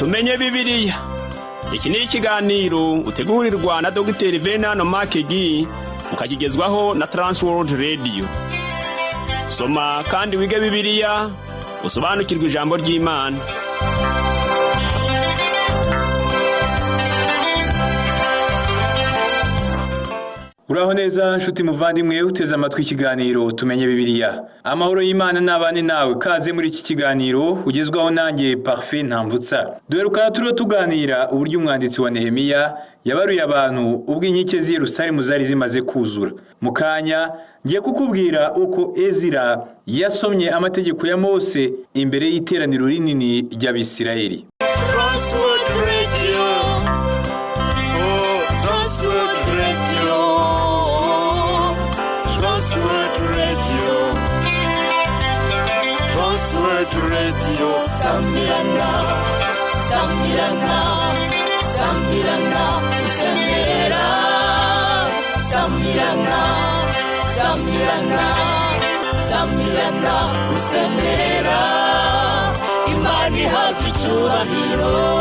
tumenye Bibiliya. Iki ni ikiganiro utegurirwa na Dr. Venano Makegi ukakigezwaho na Transworld Radio. Soma kandi wige Bibiliya usobanukirwe ijambo ry'Imana. Uraho neza nshuti muvandimwe uteze amatwi ikiganiro tumenye Bibiliya. Amahoro y'Imana nabane nawe, kaze muri iki kiganiro ugezwaho nanjye Parfait Ntamvutsa. Duheruka tuganira uburyo umwanditsi wa Nehemiya yabaruye abantu ubwo inkike z'i Yerusalemu zari zimaze kuzura. Mukanya ngiye kukubwira uko Ezira yasomye amategeko ya Mose imbere y'iteraniro rinini ry'Abisirayeli. Transworld Radio. Oh, Transworld Radio. Transworld Radio. Transworld Radio. Samirana, Samirana, Samirana, Samirana, Samirana, Samirana, Samirana, Samirana. Imani happy cyubahiro.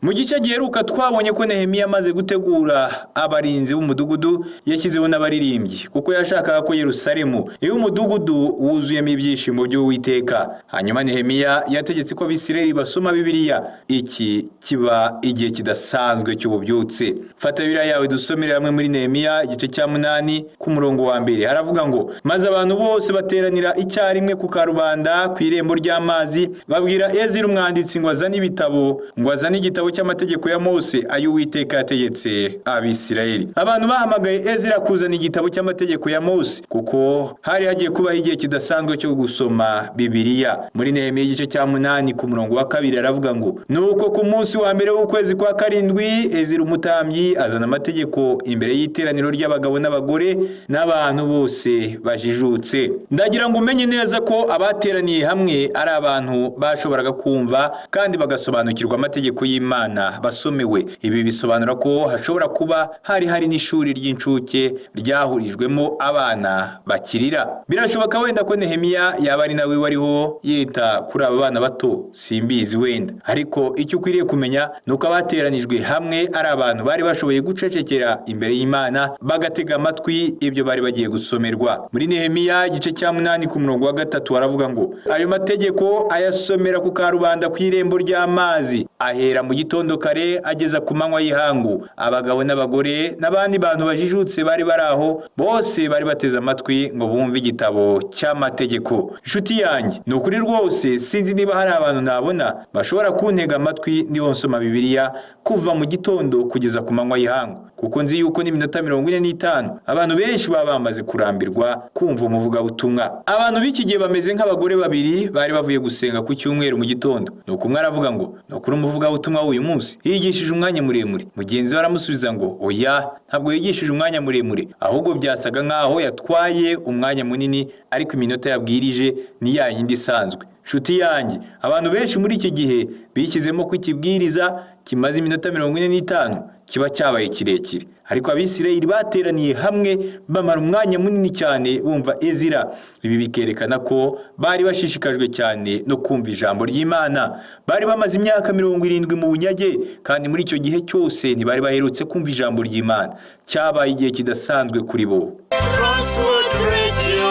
Mu gice giheruka twabonye ko Nehemiya amaze gutegura abarinzi b'umudugudu yashyizeho n'abaririmbyi kuko yashakaga ko Yerusalemu ibe umudugudu wuzuyemo ibyishimo by'Uwiteka. Hanyuma Nehemiya yategetse ko Abisirayeli basoma Bibiliya. Iki kiba igihe kidasanzwe cy'ububyutse. Fata Bibiliya yawe dusomere hamwe muri Nehemiya igice cya 8 ku murongo wa 2. Haravuga ngo maze abantu bose bateranira icyarimwe ku karubanda ku irembo ry'amazi babwira Ezira umwanditsi ngo azane ibitabo, ngo azane igitabo cy'amategeko ya Mose ay'Uwiteka yategetse Abisirayeli. Abantu bahamagaye Ezira kuzana igitabo cy'amategeko ya Mose kuko hari hagiye kubaho igihe kidasanzwe cyo gusoma Bibiliya. Muri Nehemiya igice cya 8 ku murongo wa 2 aravuga ngo nuko ku munsi wa mbere w'ukwezi kwa 7 Ezira umutambyi azana amategeko imbere y'iteraniro ry'abagabo n'abagore n'abantu bose bajijutse. Ndagira ngo umenye neza ko abateraniye hamwe ari abantu bashoboraga kumva kandi bagasobanukirwa amategeko y'Imana basomewe. Ibi bisobanura ko hashobora kuba hari n'ishuri ry'incuke ryahurijwemo abana bakirira. Birashoboka wenda ko Nehemiya yaba ari nawe wariho yita kuri aba bana bato, simbizi wenda. Ariko icyo ukwiriye kumenya nuko abateranijwe hamwe ari abantu bari bashoboye gucecekera imbere y'Imana bagatega amatwi ibyo bari bagiye gusomerwa. Muri Nehemiya igice cya 8 ku murongo wa 3 aravuga ngo ayo mategeko ayasomera ku karubanda ku irembo ry'amazi ahera mu gitondo kare ageza ku manywa y'ihangu. Abagabo n'abagore n'abandi bantu bajijutse bari baraho bose bari bateze amatwi ngo bumve igitabo cy'amategeko. Inshuti yanjye, ni ukuri rwose sinzi niba hari abantu nabona bashobora kuntega amatwi ndiho nsoma Bibiliya kuva mu gitondo kugeza ku manywa y'ihangu, kuko nzi yuko n'iminota 45 abantu benshi baba bamaze kurambirwa kumva umuvugabutumwa. Abantu b'iki gihe bameze nk'abagore babiri bari bavuye gusenga ku cyumweru mu gitondo. Nuko umwe aravuga ngo nokuri umuvugabutumwa uyu munsi yigishije umwanya muremure. Mugenzi we aramusubiza ngo oya, ntabwo yigishije umwanya muremure, ahubwo byasaga nkaho yatwaye umwanya munini, ariko iminota yabwirije ni ya yindi isanzwe. Nshuti yanjye, abantu benshi muri iki gihe bikizemo ko ikibwiriza kimaze iminota 45 kiba cyabaye kirekire. Ariko Abisirayeli bateraniye hamwe bamara umwanya munini cyane bumva Ezira. Ibi bikerekana ko bari bashishikajwe cyane no kumva ijambo ry'Imana. Bari bamaze imyaka 70 mu bunyage, kandi muri icyo gihe cyose ntibari baherutse kumva ijambo ry'Imana. Cyabaye igihe kidasanzwe kuri bo. Transworld Radio.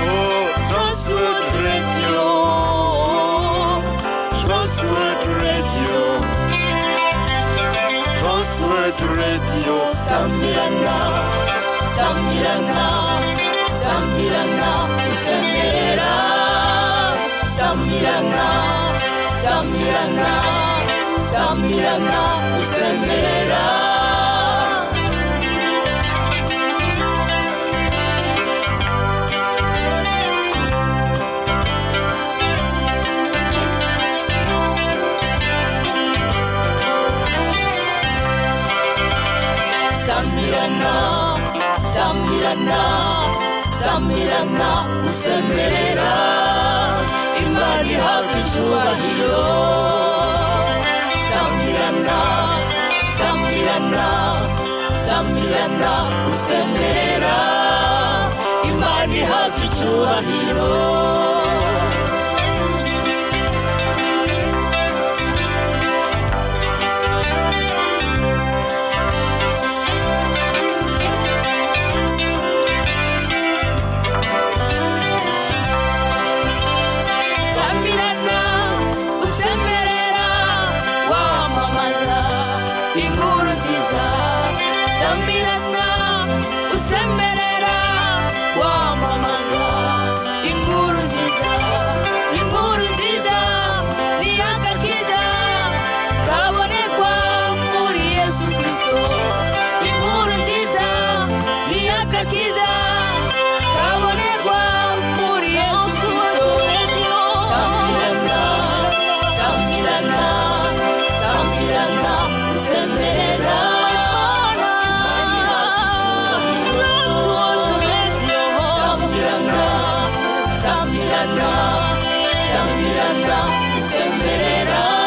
Oh, Transworld Radio. Transworld Radio. Transworld Radio. Samirana, Samirana, Samirana, Samirana, Samirana, Samirana, Samirana, Samirana. Samirana, Samirana, Samirana, usemerera Imana ihabwa icyubahiro. Samirana, Samirana, Samirana, usemerera Imana ihabwa icyubahiro. nziza sambirana usemerera wamamaza inkuru nziza ni agakiza kabonekwa muri Yesu Kristo inkuru nziza ni agakiza kabonekwa muri Yesu Kristo sambirana usemerera sambirana usemerera imana yacu icyubahiro sambirana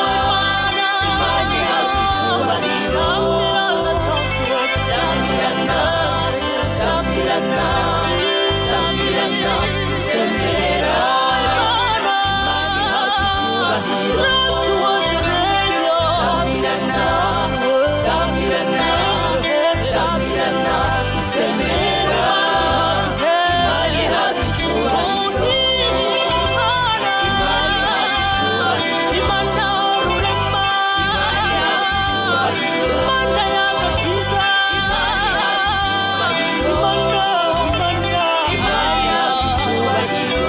usemerera imana yacu icyubahiro sambirana usemerera imana yacu icyubahiro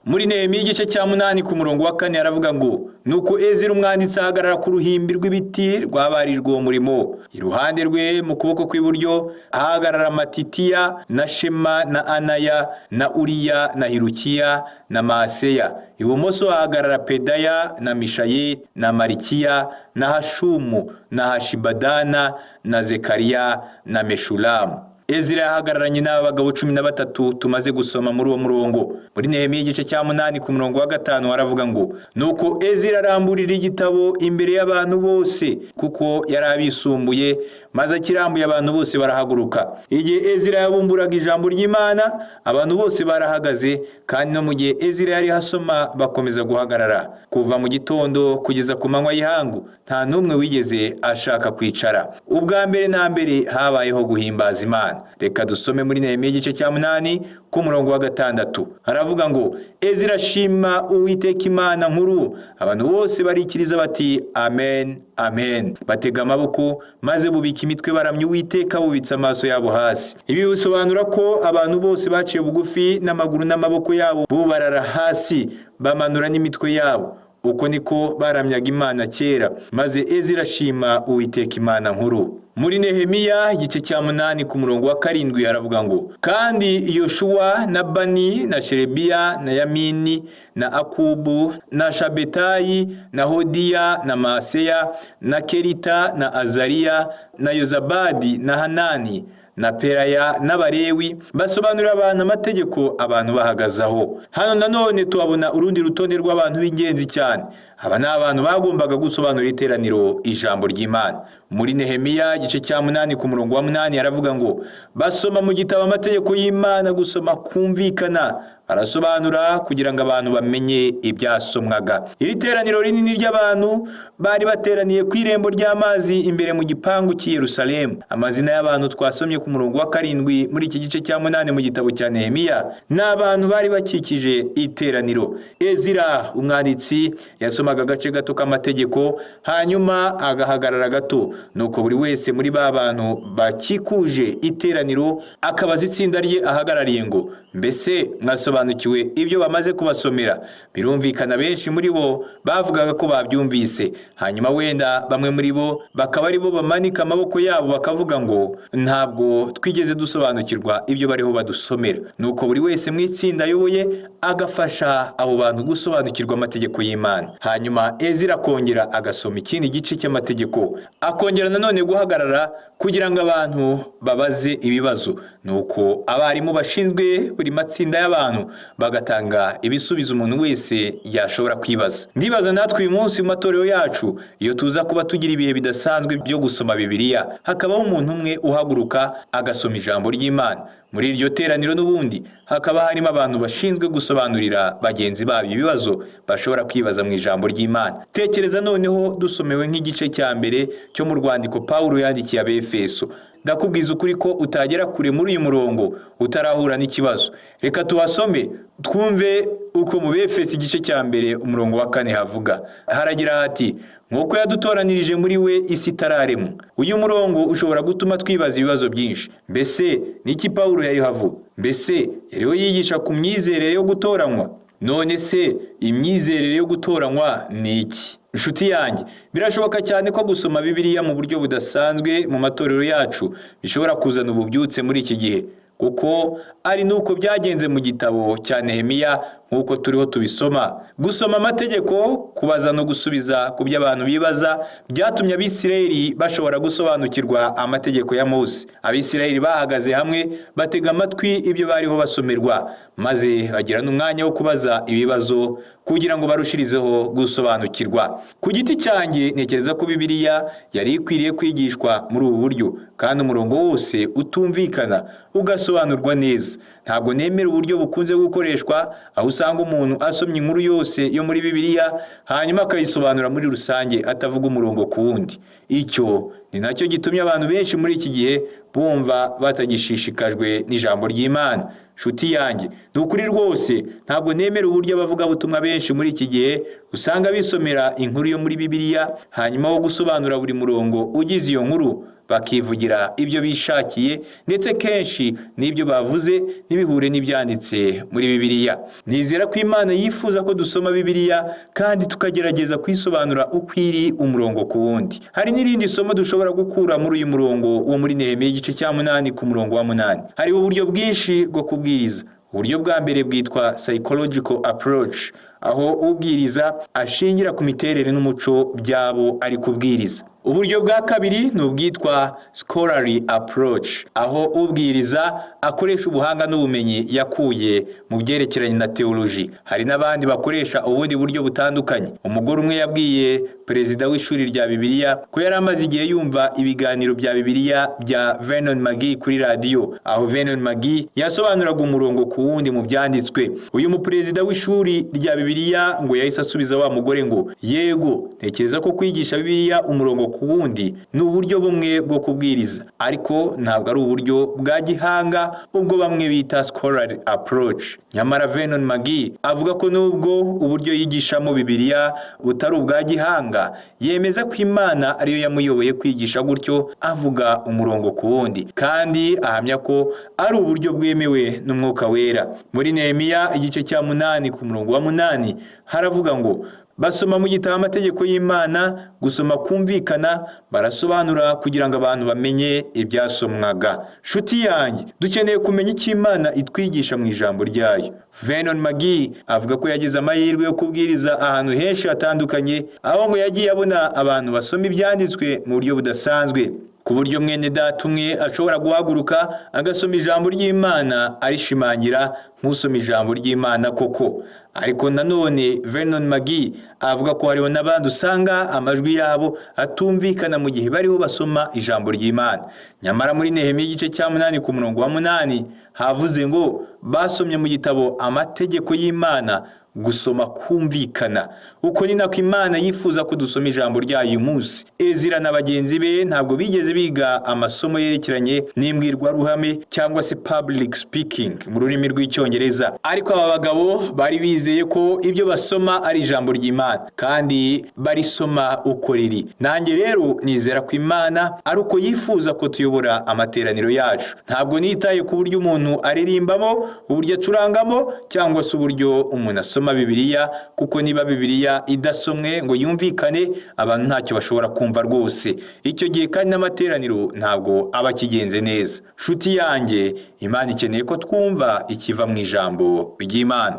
Muri Nehemiya igice cya 8 ku murongo wa 4 aravuga ngo nuko Ezira umwanditsi ahagarara ku ruhimbi rw'ibiti rwabarijwe uwo murimo iruhande rwe mu kuboko kw'iburyo ahagarara Matitiya na Shema na Anaya na Uriya na Hirukiya na Maaseya ibumoso ahagarara Pedaya na Mishayeli na Malikiya na Hashumu na Hashibadana na Zekariya na Meshulamu. Ezira yahagararanye n'abagabo 13 tumaze gusoma muri uwo murongo. Muri Nehemiya igice cya 8 ku murongo wa 5 aravuga ngo nuko Ezira aramburira igitabo imbere y'abantu bose kuko yari abisumbuye maze akirambuye abantu bose barahaguruka. Igihe Ezira yabumburaga ijambo ry'Imana abantu bose barahagaze kandi no mu gihe Ezira yari hasoma bakomeza guhagarara kuva mu gitondo kugeza ku manywa y'ihangu nta numwe wigeze ashaka kwicara. Ubwa mbere na mbere habayeho guhimbaza Imana. Reka dusome muri Nehemiya igice cya 8 ku murongo wa 6 haravuga ngo Ezira shima Uwiteka Imana nkuru abantu bose barikiriza bati amen amen batega amaboko maze bubika imitwe baramya Uwiteka bubitsa amaso yabo hasi. Ibi bisobanura ko abantu bose baciye bugufi n'amaguru n'amaboko yabo bubarara hasi bamanura n'imitwe yabo. Uko niko baramyaga Imana kera maze Ezira shima Uwiteka Imana nkuru. Muri Nehemiya igice cya 8 ku murongo wa 7 aravuga ngo kandi Yoshua na Bani na Sherebiya na Yamini na Akubu na Shabetayi na Hodiya na Maaseya na Kerita na Azariya na Yozabadi na Hanani na Peraya n'Abalewi basobanurira abantu amategeko abantu bahagazaho. Hano nanone tuabona urundi rutonde rw'abantu b'ingenzi cyane. Aba ni abantu bagombaga gusobanura iteraniro ijambo ry'Imana. Muri Nehemiya igice cya 8 ku murongo wa 8 aravuga ngo basoma mu gitabo amategeko y'Imana gusoma kumvikana arasobanura kugira ngo abantu bamenye ibyasomwaga. Iri teraniro rinini ry'abantu bari bateraniye ku irembo ry'amazi imbere mu gipangu cy'i Yerusalemu. Amazina y'abantu twasomye ku murongo wa 7 muri iki gice cya 8 mu gitabo cya Nehemiya n'abantu bari bakikije iteraniro. Ezira umwanditsi yasomaga agace gato k'amategeko hanyuma agahagarara gato nuko buri wese muri ba bantu bakikuje iteraniro akabaza itsinda rye ahagarariye ngo mbese mwasobanukiwe ibyo bamaze kubasomera. Birumvikana benshi muri bo bavugaga ko babyumvise, hanyuma wenda bamwe muri bo bakaba ari bo bamanika amaboko yabo bakavuga ngo ntabwo twigeze dusobanukirwa ibyo bariho badusomera. Nuko buri wese mu itsinda ayoboye agafasha abo bantu gusobanukirwa amategeko y'Imana. Hanyuma Ezira akongera agasoma ikindi gice cy'amategeko, akongera nanone guhagarara kugira ngo abantu babaze ibibazo. Nuko abarimu bashinzwe buri matsinda y'abantu bagatanga ibisubizo umuntu wese yashobora kwibaza. Ndibaza natwe uyu munsi mu matorero yacu iyo tuza kuba tugira ibihe bidasanzwe byo gusoma Bibiliya, hakabaho umuntu umwe uhaguruka agasoma ijambo ry'Imana. Muri iryo teraniro n'ubundi hakaba harimo abantu bashinzwe gusobanurira bagenzi babo ibibazo bashobora kwibaza mu ijambo ry'Imana. Tekereza noneho dusomewe nk'igice cya mbere cyo mu rwandiko Pawulo yandikiye Abefeso. ndakubwiza ukuri ko utagera kure muri uyu murongo utarahura n'ikibazo. Reka tuhasome twumve uko mu Befeso igice cya mbere umurongo wa 4 havuga. Haragira hati nk'uko yadutoranirije muri we isi itararemwa. Uyu murongo ushobora gutuma twibaza ibibazo byinshi. Mbese niki Pawulo yayihavuga? Mbese yariho yigisha ku myizerere yo gutoranywa? None se imyizerere yo gutoranywa ni iki? Inshuti yanjye, birashoboka cyane ko gusoma Bibiliya mu buryo budasanzwe mu matorero yacu bishobora kuzana ububyutse muri iki gihe, kuko ari nuko byagenze mu gitabo cya Nehemiya nk'uko turiho tubisoma. Gusoma amategeko, kubaza no gusubiza ku byo abantu bibaza byatumye Abisirayeli bashobora gusobanukirwa amategeko ya Mose. Abisirayeli bahagaze hamwe batega amatwi ibyo bariho basomerwa, maze bagira n'umwanya wo kubaza ibibazo kugira ngo barushirizeho gusobanukirwa. Ku giti cyanjye ntekereza ko Bibiliya yari ikwiriye kwigishwa muri ubu buryo, kandi umurongo wose utumvikana ugasobanurwa neza. Ntabwo nemera uburyo bukunze gukoreshwa aho usanga umuntu asomye inkuru yose yo muri Bibiliya hanyuma akayisobanura muri rusange atavuga umurongo ku wundi. Icyo ni nacyo gitumye abantu benshi muri iki gihe bumva batagishishikajwe n'ijambo ry'Imana. Shuti yanjye, nukuri rwose ntabwo nemera uburyo abavuga butumwa benshi muri iki gihe usanga bisomera inkuru yo muri Bibiliya hanyuma wo gusobanura buri murongo ugize iyo nkuru bakivugira ibyo bishakiye, ndetse kenshi n'ibyo bavuze ntibihure n'ibyanditse muri Bibiliya. Nizera ko Imana yifuza ko dusoma Bibiliya kandi tukagerageza kwisobanura uko iri umurongo ku wundi. Hari n'irindi somo dushobora gukura muri uyu murongo wo muri Nehemiya igice cya 8 ku murongo wa 8. Hari uburyo bwinshi bwo kubwiriza. Uburyo bwa mbere bwitwa psychological approach, aho ubwiriza ashingira ku miterere n'umuco byabo ari kubwiriza. Uburyo bwa kabiri ni ubwitwa scholarly approach, aho ubwiriza akoresha ubuhanga n'ubumenyi yakuye mu byerekeranye na theology. Hari n'abandi bakoresha ubundi buryo butandukanye. Umugore umwe yabwiye perezida w'ishuri rya Bibiliya ko yari amaze igihe yumva ibiganiro bya Bibiliya bya Vernon McGee kuri radio, aho Vernon McGee yasobanuraga umurongo ku wundi mu byanditswe. Uyu mu perezida w'ishuri rya Bibiliya ngo yahise asubiza wa mugore ngo yego, ntekereza ko kwigisha Bibiliya umurongo ku wundi ni uburyo bumwe bwo kubwiriza, ariko ntabwo ari uburyo bwa gihanga ubwo bamwe bita scholarly approach. Nyamara Vernon McGee avuga ko nubwo uburyo yigishamo Bibiliya butari ubwa gihanga, yemeza ko Imana ariyo yamuyoboye kwigisha gutyo avuga umurongo ku wundi, kandi ahamya ko ari uburyo bwemewe n'Umwuka Wera. Muri Nehemiya igice cya 8 ku murongo wa 8 haravuga ngo basoma mu gitabo amategeko y'Imana, gusoma kumvikana, barasobanura kugira ngo abantu bamenye ibyasomwaga. Shuti yanjye, dukeneye kumenya icyo Imana itwigisha mu ijambo ryayo. Vernon McGee avuga ko yagize amahirwe yo kubwiriza ahantu henshi hatandukanye, aho ngo yagiye abona abantu basoma ibyanditswe mu buryo budasanzwe, ku buryo mwene data umwe ashobora guhaguruka agasoma ijambo ry'Imana arishimangira nk'usoma ijambo ry'Imana koko. Ariko nanone Vernon McGee avuga ko hariho n'abandi usanga amajwi yabo atumvikana mu gihe bariho basoma ijambo ry'Imana. Nyamara muri Nehemiya igice cya 8 ku murongo wa 8 havuze ngo basomye mu gitabo amategeko y'Imana, gusoma kumvikana. Uko ni nako Imana yifuza ko dusoma ijambo ryayo uyu munsi. Ezira na bagenzi be ntabwo bigeze biga amasomo yerekeranye n'imbwirwaruhame cyangwa se public speaking mu rurimi rw'Icyongereza, ariko aba bagabo bari bizeye ko ibyo basoma ari ijambo ry'Imana kandi barisoma uko riri. Nanjye rero nizera ko Imana ari uko yifuza ko tuyobora amateraniro yacu. Ntabwo nitaye ku buryo umuntu aririmbamo, uburyo acurangamo, cyangwa se uburyo umuntu asoma Bibiliya, kuko niba Bibiliya idasomwe ngo yumvikane abantu ntacyo bashobora kumva rwose. Icyo gihe kandi n'amateraniro ntabwo aba akigenze neza. Shuti yanjye, Imana ikeneye ko twumva ikiva mu ijambo ry'Imana.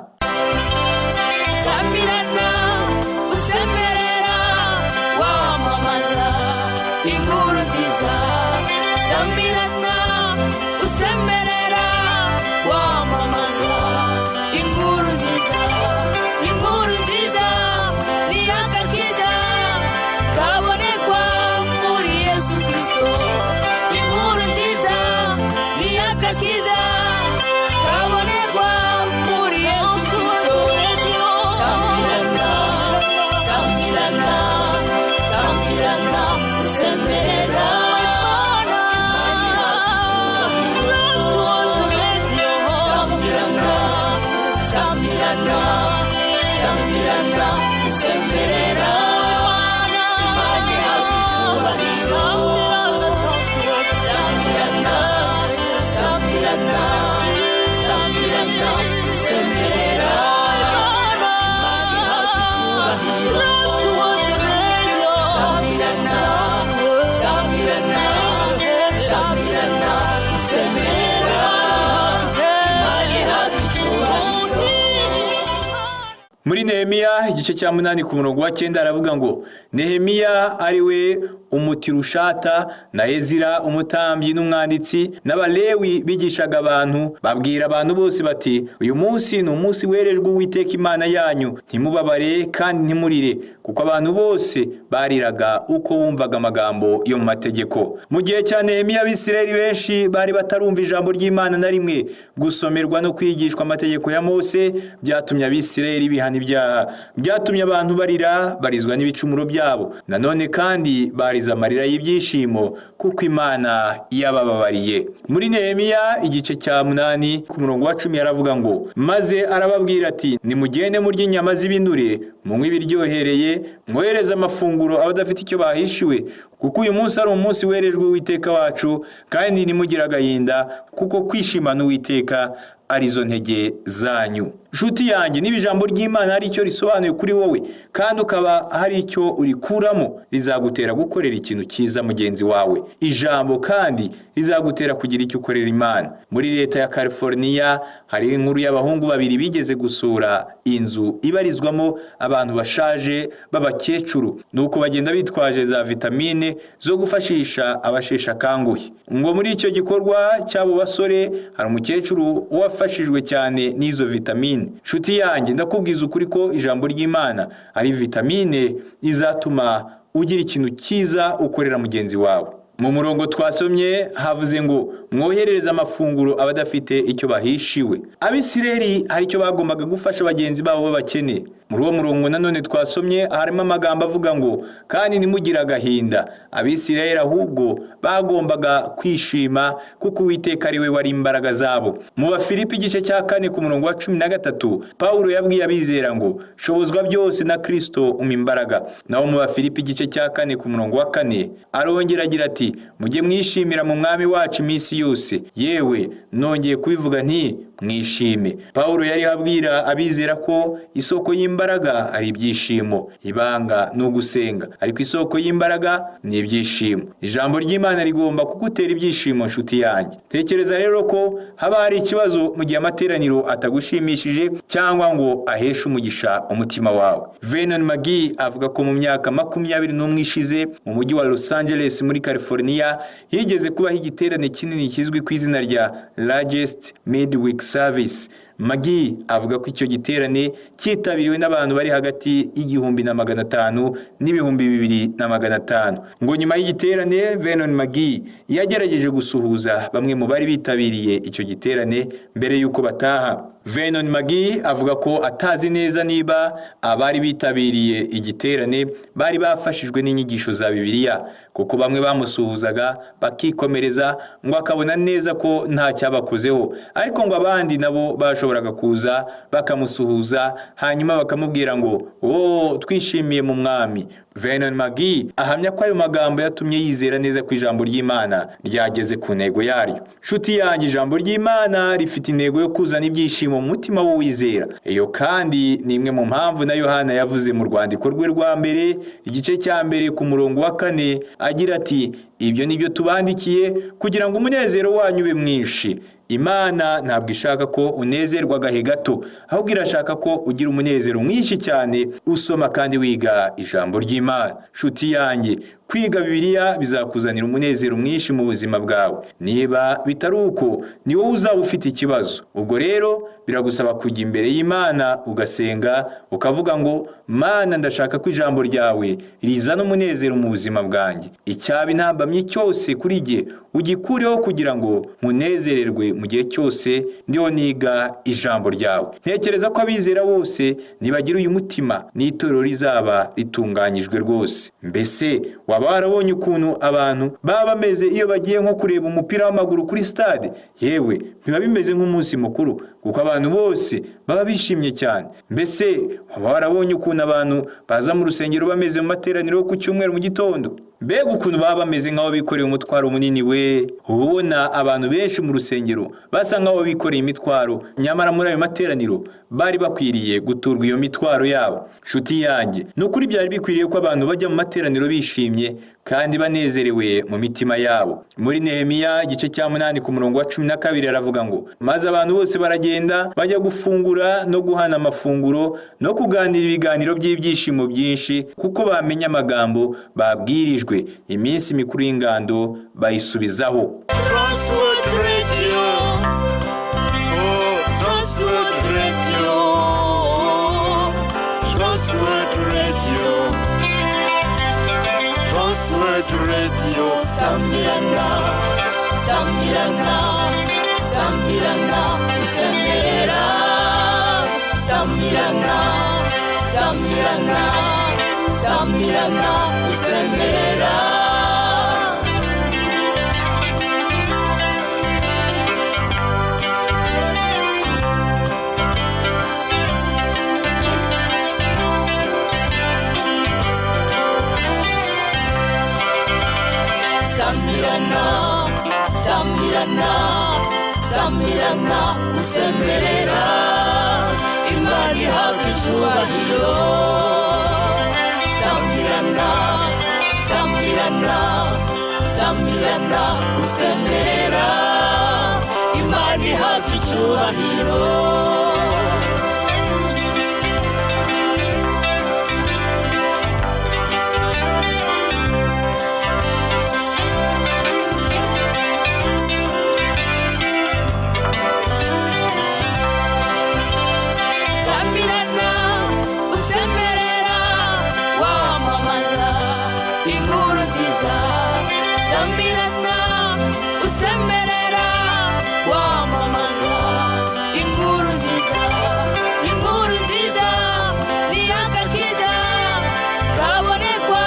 Samirana usemerera wamamaza inkuru nziza. Samirana usemerera wamamaza inkuru nziza. Inkuru nziza ni agakiza kabonekwa muri Yesu Kristo. Inkuru nziza ni agakiza kabonekwa muri Yesu Kristo. Samirana Nehemiya igice cya 8 ku murongo wa 9 aravuga ngo Nehemiya ari we umutirushata na Ezira umutambyi n'umwanditsi n'abalewi bigishaga abantu babwira abantu bose bati uyu munsi ni umunsi werejwe Uwiteka Imana yanyu ntimubabare kandi ntimurire kuko abantu bose bariraga uko bumvaga amagambo yo mu mategeko. Mu gihe cya Nehemiya Abisirayeli benshi bari batarumva ijambo ry'Imana na rimwe, gusomerwa no kwigishwa amategeko ya Mose byatumye Abisirayeli bihana ibyaha, byatumye abantu barira barizwa n'ibicumuro byabo, nanone kandi bariza amarira y'ibyishimo kuko Imana yabababariye. Muri Nehemiya igice cya 8 ku murongo wa 10 aravuga ngo maze arababwira ati nimugende murya inyama z'ibinure munywe ibiryohereye mwohereze amafunguro abadafite icyo bahishiwe kuko uyu munsi ari umunsi werejwe Uwiteka wacu, kandi nimugira agahinda kuko kwishimana Uwiteka arizo ntege zanyu. Nshuti yanjye, niba ijambo ry'Imana hari icyo risobanuye kuri wowe kandi ukaba hari icyo urikuramo, rizagutera gukorera ikintu cyiza mugenzi wawe. Ijambo kandi rizagutera kugira icyo ukorera Imana. Muri leta ya California hari inkuru y'abahungu babiri bigeze gusura inzu ibarizwamo abantu bashaje b'abakecuru, nuko bagenda bitwaje za vitamine zo gufashisha abashesha kanguhe. Ngo muri icyo gikorwa cy'abo basore hari umukecuru wafashijwe cyane n'izo vitamine. Nshuti yanjye, ndakubwiza ukuri ko ijambo ry'Imana ari vitamine izatuma ugira ikintu cyiza ukorera mugenzi wawe. Mu murongo twasomye havuze ngo mwoherereze amafunguro abadafite icyo bahishiwe. Abisirayeli hari icyo bagombaga gufasha bagenzi babo b'abakene. Muri uwo murongo nanone twasomye harimo amagambo avuga ngo kandi nimugira agahinda. Abisirayeli ahubwo bagombaga kwishima kuko Uwiteka ari we wari imbaraga zabo. Mu Bafilipi igice cya 4 ku murongo wa 13 Paulo yabwiye abizera ngo shobozwa byose na Kristo imbaraga. Naho mu Bafilipi igice cya 4 ku murongo wa 4 arongera agira ati mujye mwishimira mu mwami wacu iminsi yose, yewe nongeye kubivuga nti mwishime. Paulo yari abwira abizera ko isoko y'imbaraga ari ibyishimo, ibanga no gusenga, ariko isoko y'imbaraga ni ibyishimo. Ijambo ry'Imana rigomba kugutera ibyishimo nshuti yanjye. Tekereza rero ko haba hari ikibazo mu gihe amateraniro atagushimishije cyangwa ngo aheshe umugisha umutima wawe. Vernon McGee avuga ko mu myaka 21 ishize mu mujyi wa Los Angeles muri California higeze kubaho igiterane kinini kizwi ku izina rya Largest Midweek Service. McGee avuga ko icyo giterane cyitabiriwe n'abantu bari hagati y'1,500 n'2,500. Ngo nyuma y'igiterane Vernon McGee yagerageje gusuhuza bamwe mu bari bitabiriye icyo giterane mbere y'uko bataha. Vernon McGee avuga ko atazi neza niba abari bitabiriye igiterane bari bafashijwe n'inyigisho za Bibiliya, kuko bamwe bamusuhuzaga bakikomereza ngo akabona neza ko nta cyabakozeho, ariko ngo abandi nabo bashoboraga kuza bakamusuhuza hanyuma bakamubwira ngo twishimiye mu mwami. Vernon McGee ahamya ko ayo magambo yatumye yizera neza ko ijambo ry'Imana ryageze ku ntego yaryo. Nshuti yanjye, ijambo ry'Imana rifite intego yo kuzana ibyishimo mu mutima w'uwizera. Iyo kandi ni imwe mu mpamvu na Yohana yavuze mu rwandiko rwe rwa mbere igice cya 1 ku murongo wa 4 agira ati ibyo nibyo tubandikiye kugira ngo umunezero wanyu ube mwinshi. Imana ntabwo ishaka ko unezerwa gahe gato, ahubwo irashaka ko ugira umunezero mwinshi cyane usoma kandi wiga ijambo ry'Imana. Nshuti yanjye, kwiga Bibiliya bizakuzanira umunezero mwinshi mu buzima bwawe. Niba bitari uko, ni wowe uzaba ufite ikibazo. Ubwo rero biragusaba kujya imbere y'Imana ugasenga, ukavuga ngo Mana, ndashaka ko ijambo ryawe rizana umunezero mu buzima bwanjye. Icyaba intambamye cyose kuri jye ugikureho kugira ngo munezererwe mu gihe cyose ndiho niga ijambo ryawe. Ntekereza ko abizera bose nibagira uyu mutima n'itorero rizaba ritunganyijwe rwose. Mbese waba warabonye ukuntu abantu baba bameze iyo bagiye nko kureba umupira w'amaguru kuri stade? Yewe biba bimeze nk'umunsi mukuru kuko abantu bose baba bishimye cyane. Mbese waba warabonye ukuntu abantu baza mu rusengero bameze mu materaniro ku cyumweru mu gitondo? mbega ukuntu baba bameze nk'aho bikoreye umutwaro munini we. ubona abantu benshi mu rusengero basa nk'aho bikoreye imitwaro, nyamara muri ayo materaniro bari bakwiriye guturwa iyo mitwaro yabo. Nshuti yanjye, ni ukuri byari bikwiriye ko abantu bajya mu materaniro bishimye kandi banezerewe mu mitima yabo. Muri Nehemiya igice cya 8 ku murongo wa 12 aravuga ngo, maze abantu bose baragenda bajya gufungura no guhana amafunguro no kuganira ibiganiro by'ibyishimo byinshi, kuko bamenye amagambo babwirijwe. Iminsi mikuru y'ingando bayisubizaho. Transworld Radio. Oh, Transworld Radio. Transworld Radio. Transworld Radio. Sambirana, Sambirana, Sambirana, Usemerera. Sambirana, Sambirana, Sambirana, Usemerera. Sambirana, Sambirana, Sambirana, Usemerera. Imana ihabwa icyubahiro. Sambirana, Sambirana, Sambirana, Usemerera. Imana ihabwa icyubahiro. Usemerera wamamaza inkuru nziza, inkuru nziza ni agakiza kabonekwa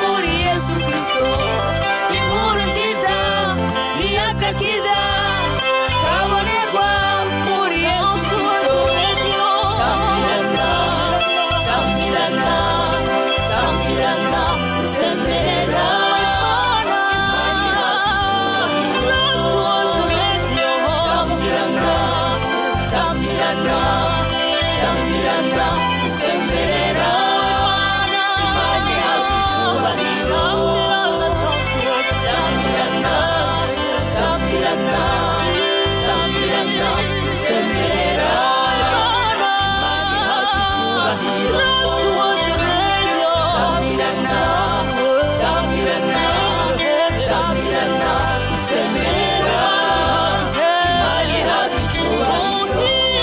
muri Yesu Kristo. Inkuru nziza ni agakiza kabonekwa muri Yesu Kristo. Sambirana, Sambirana, Sambirana, Usemerera. Sambirana, Usemerera. Imana ihabwa icyubahiro. Sambirana, Sambirana, Sambirana, Usemerera. Imana ihabwa icyubahiro. Sambirana, Sambirana, Sambirana, Usemerera. Imana ihabwa icyubahiro.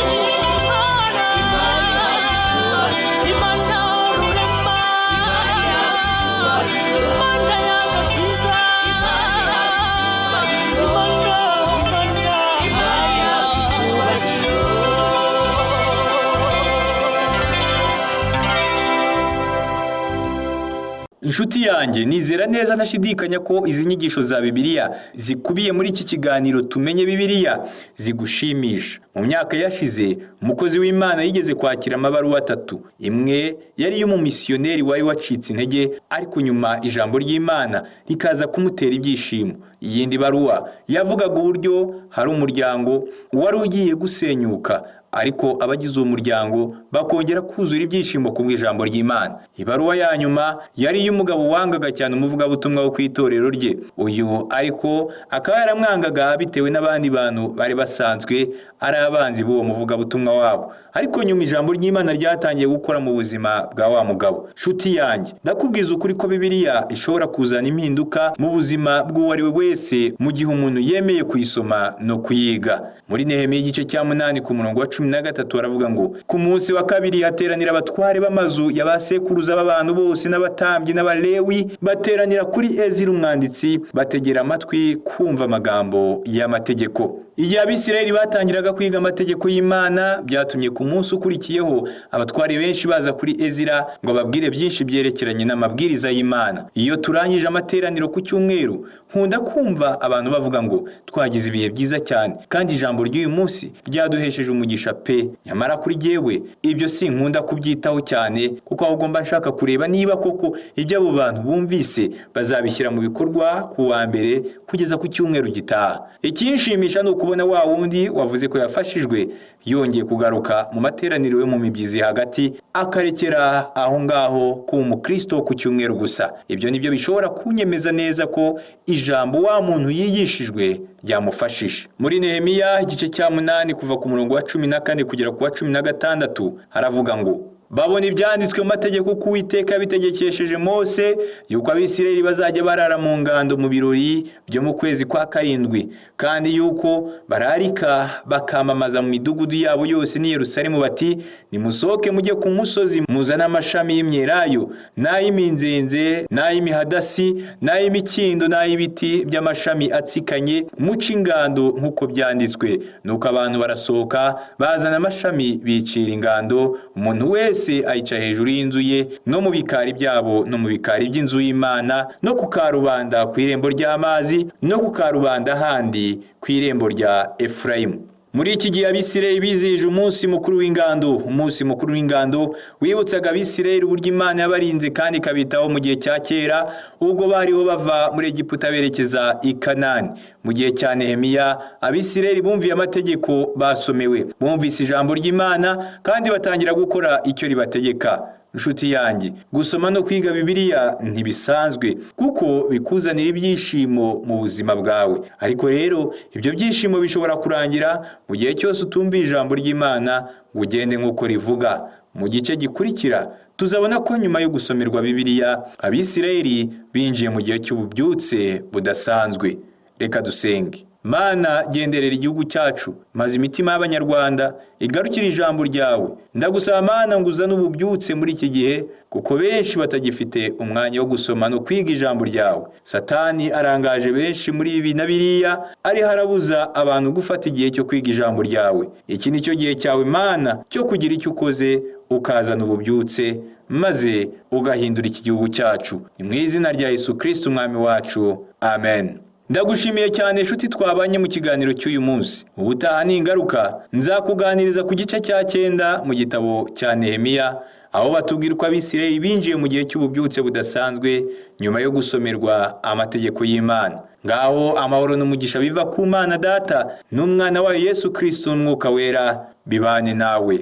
Inshuti yanjye, nizera neza ntashidikanya ko izi nyigisho za Bibiliya zikubiye muri iki kiganiro Tumenye Bibiliya zigushimisha. Mu myaka yashize, umukozi w'Imana yigeze kwakira amabaruwa 3. Imwe yari y'umumisiyoneri wari wacitse intege, ariko nyuma ijambo ry'Imana rikaza kumutera ibyishimo. Iyindi baruwa yavugaga uburyo hari umuryango wari ugiye gusenyuka, ariko abagize uwo muryango bakongera kuzura ibyishimo ku bw'ijambo ry'Imana. Ibaruwa ya nyuma yari y'umugabo wangaga cyane umuvugabutumwa wo kwitorero rye. Uyu ariko akaba yaramwangaga bitewe n'abandi bantu bari basanzwe ari abanzi b'uwo muvugabutumwa wabo. Ariko nyuma ijambo ry'Imana ryatangiye gukora mu buzima bwa wa mugabo. Nshuti yanjye, ndakubwiza ukuri ko Bibiliya ishobora kuzana impinduka mu buzima bw'uwo ari we wese mu gihe umuntu yemeye kuyisoma no kuyiga. Muri Nehemiya igice cya 8 ku murongo wa 13 aravuga ngo, ku munsi wa kabiri hateranira abatware b'amazu y'abasekuruza b'abantu bose n'abatambyi n'abalewi, bateranira kuri Ezira umwanditsi, bategera amatwi kumva amagambo y'amategeko. Iyo Abisirayeli batangiraga kwiga amategeko y'Imana, byatumye ku munsi ukurikiyeho abatware benshi baza kuri Ezira ngo babwire byinshi byerekeranye n'amabwiriza y'Imana. Iyo turangije amateraniro ku cyumweru, nkunda kumva abantu bavuga ngo twagize ibihe byiza cyane kandi ijambo ry'uyu munsi ryaduhesheje umugisha pe. Nyamara kuri jyewe ibyo si nkunda kubyitaho cyane, kuko ahubwo mba nshaka kureba niba koko ibyo abo bantu bumvise bazabishyira mu bikorwa ku wa mbere kugeza ku cyumweru gitaha. Ikinshimisha ni ukubona wa wundi wavuze ko yafashijwe yongeye kugaruka mu materaniro yo mu mibyizi hagati, akarekera aho ngaho kuba umukristo ku cyumweru gusa. Ibyo nibyo bishobora kunyemeza neza ko ijambo wa muntu yigishijwe ryamufashije. Muri Nehemiya igice cya 8 kuva ku murongo wa 14 kugera ku wa 16 haravuga ngo babona ibyanditswe mu mategeko ko Uwiteka yabitegekesheje Mose yuko Abisirayeli bazajya barara mu ngando mu birori byo mu kwezi kwa 7, kandi yuko bararika bakamamaza mu midugudu yabo yose ni Yerusalemu bati nimusohoke mujye ku musozi muzana amashami y'imyelayo n'ay'iminzenze n'ay'imihadasi n'ay'imikindo n'ay'ibiti by'amashami atsikanye muca ingando nk'uko byanditswe. Nuko abantu barasohoka bazana amashami bicira ingando, umuntu wese ayica hejuru y'inzu ye no mu bikari byabo no mu bikari by'inzu y'Imana no ku karubanda ku irembo ry'amazi no ku karubanda handi ku irembo rya Efurayimu. Muri iki gihe Abisirayeli bizihije umunsi mukuru w'ingando. Umunsi mukuru w'ingando wibutsaga Abisirayeli uburyo Imana yabarinze kandi ikabitaho mu gihe cya kera ubwo bariho bava muri Egiputa berekeza i Kanani. Mu gihe cya Nehemiya Abisirayeli bumviye amategeko basomewe, bumvise ijambo ry'Imana kandi batangira gukora icyo ribategeka. Nshuti yanjye, gusoma no kwiga Bibiliya ntibisanzwe kuko bikuzanira ibyishimo mu buzima bwawe. Ariko rero ibyo byishimo bishobora kurangira mu gihe cyose utumviye ijambo ry'Imana ngo ugende nk'uko rivuga. Mu gice gikurikira tuzabona ko nyuma yo gusomerwa Bibiliya Abisirayeli binjiye mu gihe cy'ububyutse budasanzwe. Reka dusenge. Mana, genderera igihugu cyacu maze imitima y'Abanyarwanda igarukira ijambo ryawe. Ndagusaba Mana ngo uzane ububyutse muri iki gihe kuko benshi batagifite umwanya wo gusoma no kwiga ijambo ryawe. Satani arangaje benshi muri ibi na biriya, ari harabuza abantu gufata igihe cyo kwiga ijambo ryawe. Iki ni cyo gihe cyawe Mana cyo kugira icyo ukoze ukazana ububyutse maze ugahindura iki gihugu cyacu. Ni mu izina rya Yesu Kristo umwami wacu. Amen. Ndagushimiye cyane nshuti twabanye mu kiganiro cy'uyu munsi. Ubutaha n'ingaruka nzakuganiriza ku gice cya 9 mu gitabo cya Nehemiya, aho batubwira ko Abisirayeli binjiye mu gihe cy'ububyutse budasanzwe nyuma yo gusomerwa amategeko y'Imana. Ngaho amahoro n'umugisha biva ku Mana Data n'umwana wayo Yesu Kristo n'Umwuka Wera bibane nawe.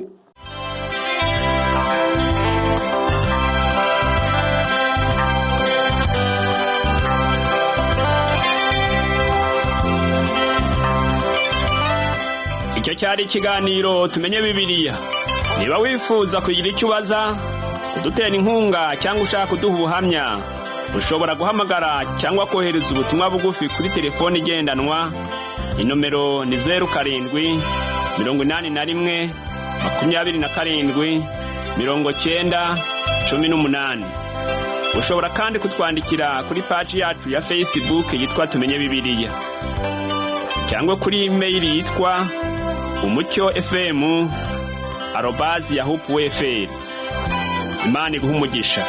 Icyo cyari ikiganiro tumenye Bibiliya. Niba wifuza kugira icyo ubaza, kudutera inkunga cyangwa ushaka kuduha ubuhamya, ushobora guhamagara cyangwa kohereza ubutumwa bugufi kuri telefoni igendanwa. Inomero ni 07 81 27 90 18. Ushobora kandi kutwandikira kuri page yacu ya Facebook yitwa Tumenye Bibiliya, cyangwa kuri email yitwa umucyo@yahoo.fr. Imana iguhe umugisha.